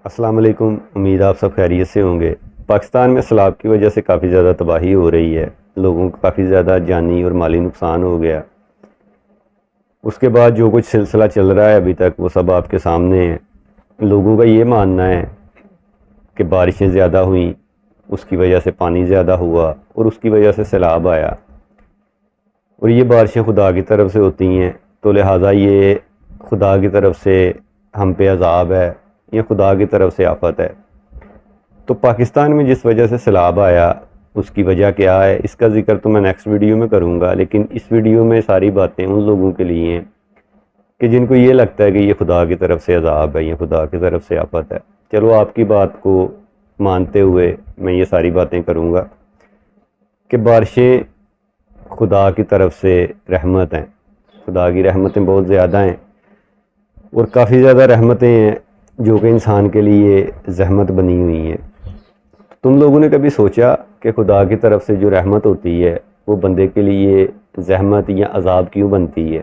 السلام علیکم، امید آپ سب خیریت سے ہوں گے۔ پاکستان میں سیلاب کی وجہ سے کافی زیادہ تباہی ہو رہی ہے، لوگوں کو کافی زیادہ جانی اور مالی نقصان ہو گیا۔ اس کے بعد جو کچھ سلسلہ چل رہا ہے ابھی تک وہ سب آپ کے سامنے ہے۔ لوگوں کا یہ ماننا ہے کہ بارشیں زیادہ ہوئیں، اس کی وجہ سے پانی زیادہ ہوا اور اس کی وجہ سے سیلاب آیا، اور یہ بارشیں خدا کی طرف سے ہوتی ہیں، تو لہٰذا یہ خدا کی طرف سے ہم پہ عذاب ہے، یہ خدا کی طرف سے آفت ہے۔ تو پاکستان میں جس وجہ سے سیلاب آیا اس کی وجہ کیا ہے، اس کا ذکر تو میں نیکسٹ ویڈیو میں کروں گا، لیکن اس ویڈیو میں ساری باتیں ان لوگوں کے لیے ہیں کہ جن کو یہ لگتا ہے کہ یہ خدا کی طرف سے عذاب ہے، یہ خدا کی طرف سے آفت ہے۔ چلو آپ کی بات کو مانتے ہوئے میں یہ ساری باتیں کروں گا کہ بارشیں خدا کی طرف سے رحمت ہیں، خدا کی رحمتیں بہت زیادہ ہیں، اور کافی زیادہ رحمتیں ہیں جو کہ انسان کے لیے زحمت بنی ہوئی ہیں۔ تم لوگوں نے کبھی سوچا کہ خدا کی طرف سے جو رحمت ہوتی ہے وہ بندے کے لیے زحمت یا عذاب کیوں بنتی ہے؟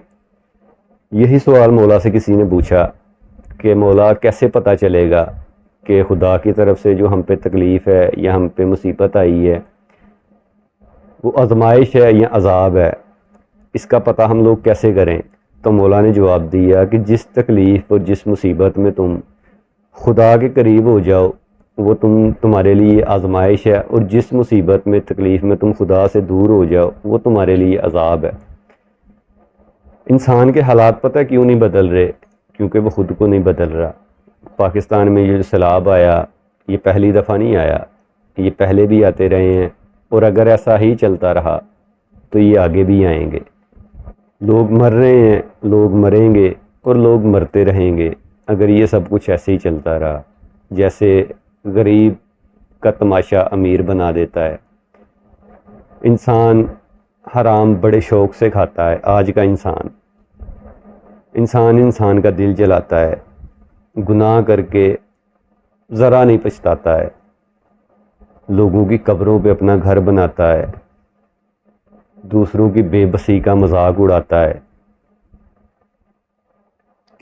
یہی سوال مولا سے کسی نے پوچھا کہ مولا کیسے پتہ چلے گا کہ خدا کی طرف سے جو ہم پہ تکلیف ہے یا ہم پہ مصیبت آئی ہے وہ آزمائش ہے یا عذاب ہے، اس کا پتہ ہم لوگ کیسے کریں؟ تو مولا نے جواب دیا کہ جس تکلیف اور جس مصیبت میں تم خدا کے قریب ہو جاؤ وہ تمہارے لیے آزمائش ہے، اور جس مصیبت میں تکلیف میں تم خدا سے دور ہو جاؤ وہ تمہارے لیے عذاب ہے۔ انسان کے حالات پتہ کیوں نہیں بدل رہے؟ کیونکہ وہ خود کو نہیں بدل رہا۔ پاکستان میں یہ جو سیلاب آیا یہ پہلی دفعہ نہیں آیا، یہ پہلے بھی آتے رہے ہیں، اور اگر ایسا ہی چلتا رہا تو یہ آگے بھی آئیں گے۔ لوگ مر رہے ہیں، لوگ مریں گے اور لوگ مرتے رہیں گے اگر یہ سب کچھ ایسے ہی چلتا رہا۔ جیسے غریب کا تماشا امیر بنا دیتا ہے، انسان حرام بڑے شوق سے کھاتا ہے۔ آج کا انسان کا دل جلاتا ہے، گناہ کر کے ذرا نہیں پچھتاتا ہے، لوگوں کی قبروں پہ اپنا گھر بناتا ہے، دوسروں کی بے بسی کا مذاق اڑاتا ہے۔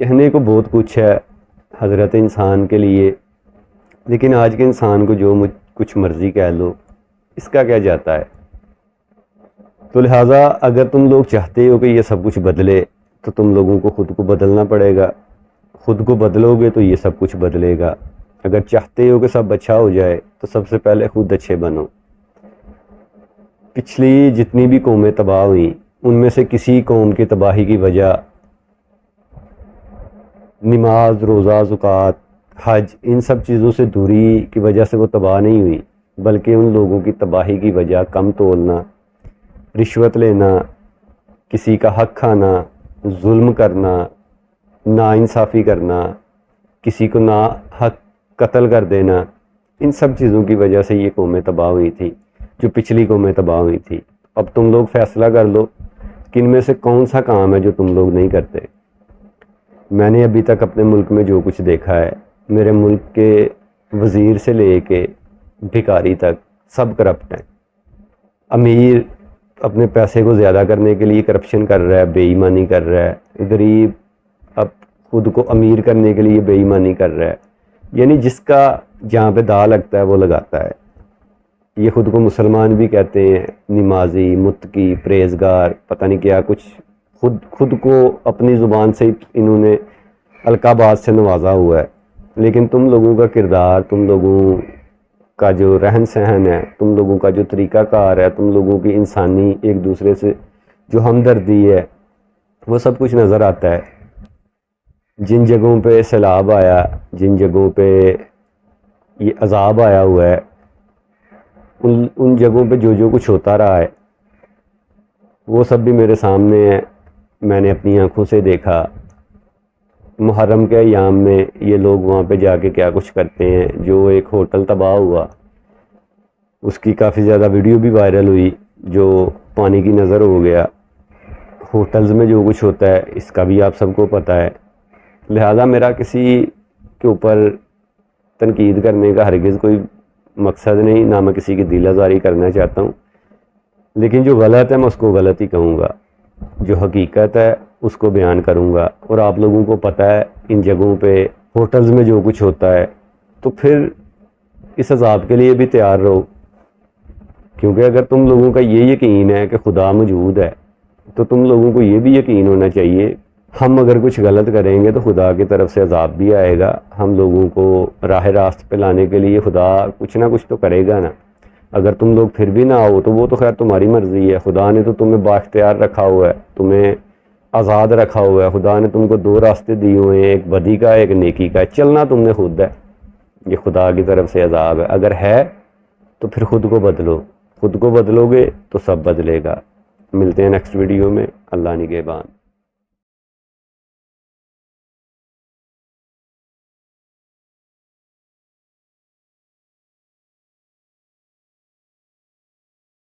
کہنے کو بہت کچھ ہے حضرت انسان کے لیے، لیکن آج کے انسان کو جو کچھ مرضی کہہ لو اس کا کیا جاتا ہے؟ تو لہٰذا اگر تم لوگ چاہتے ہو کہ یہ سب کچھ بدلے تو تم لوگوں کو خود کو بدلنا پڑے گا۔ خود کو بدلو گے تو یہ سب کچھ بدلے گا۔ اگر چاہتے ہو کہ سب اچھا ہو جائے تو سب سے پہلے خود اچھے بنو۔ پچھلی جتنی بھی قومیں تباہ ہوئیں ان میں سے کسی قوم کی تباہی کی وجہ نماز، روزہ، زکوٰۃ، حج، ان سب چیزوں سے دوری کی وجہ سے وہ تباہ نہیں ہوئی، بلکہ ان لوگوں کی تباہی کی وجہ کم تولنا، رشوت لینا، کسی کا حق کھانا، ظلم کرنا، ناانصافی کرنا، کسی کو نا حق قتل کر دینا، ان سب چیزوں کی وجہ سے یہ قومیں تباہ ہوئی تھی، جو پچھلی قومیں تباہ ہوئی تھی۔ اب تم لوگ فیصلہ کر لو کہ ان میں سے کون سا کام ہے جو تم لوگ نہیں کرتے۔ میں نے ابھی تک اپنے ملک میں جو کچھ دیکھا ہے، میرے ملک کے وزیر سے لے کے بھکاری تک سب کرپٹ ہیں۔ امیر اپنے پیسے کو زیادہ کرنے کے لیے کرپشن کر رہا ہے، بے ایمانی کر رہا ہے، غریب اب خود کو امیر کرنے کے لیے بے ایمانی کر رہا ہے، یعنی جس کا جہاں پہ داغ لگتا ہے وہ لگاتا ہے۔ یہ خود کو مسلمان بھی کہتے ہیں، نمازی، متقی، پرہیزگار، پتہ نہیں کیا کچھ، خود کو اپنی زبان سے انہوں نے القابات سے نوازا ہوا ہے، لیکن تم لوگوں کا کردار، تم لوگوں کا جو رہن سہن ہے، تم لوگوں کا جو طریقہ کار ہے، تم لوگوں کی انسانی ایک دوسرے سے جو ہمدردی ہے، وہ سب کچھ نظر آتا ہے۔ جن جگہوں پہ سیلاب آیا، جن جگہوں پہ یہ عذاب آیا ہوا ہے، ان جگہوں پہ جو کچھ ہوتا رہا ہے وہ سب بھی میرے سامنے ہے، میں نے اپنی آنکھوں سے دیکھا۔ محرم کے ایام میں یہ لوگ وہاں پہ جا کے کیا کچھ کرتے ہیں۔ جو ایک ہوٹل تباہ ہوا اس کی کافی زیادہ ویڈیو بھی وائرل ہوئی، جو پانی کی نظر ہو گیا۔ ہوٹلز میں جو کچھ ہوتا ہے اس کا بھی آپ سب کو پتہ ہے، لہذا میرا کسی کے اوپر تنقید کرنے کا ہرگز کوئی مقصد نہیں، نہ میں کسی کی دل آزاری کرنا چاہتا ہوں، لیکن جو غلط ہے میں اس کو غلط ہی کہوں گا، جو حقیقت ہے اس کو بیان کروں گا۔ اور آپ لوگوں کو پتہ ہے ان جگہوں پہ ہوٹلز میں جو کچھ ہوتا ہے تو پھر اس عذاب کے لیے بھی تیار رہو، کیونکہ اگر تم لوگوں کا یہ یقین ہے کہ خدا موجود ہے تو تم لوگوں کو یہ بھی یقین ہونا چاہیے ہم اگر کچھ غلط کریں گے تو خدا کی طرف سے عذاب بھی آئے گا، ہم لوگوں کو راہ راست پہ لانے کے لیے خدا کچھ نہ کچھ تو کرے گا نا۔ اگر تم لوگ پھر بھی نہ آؤ تو وہ تو خیر تمہاری مرضی ہے، خدا نے تو تمہیں بااختیار رکھا ہوا ہے، تمہیں آزاد رکھا ہوا ہے، خدا نے تم کو دو راستے دیے ہوئے ہیں، ایک بدی کا ایک نیکی کا، چلنا تم نے خود ہے۔ یہ خدا کی طرف سے عذاب ہے، اگر ہے تو پھر خود کو بدلو، خود کو بدلو گے تو سب بدلے گا۔ ملتے ہیں نیکسٹ ویڈیو میں، اللہ نگہبان۔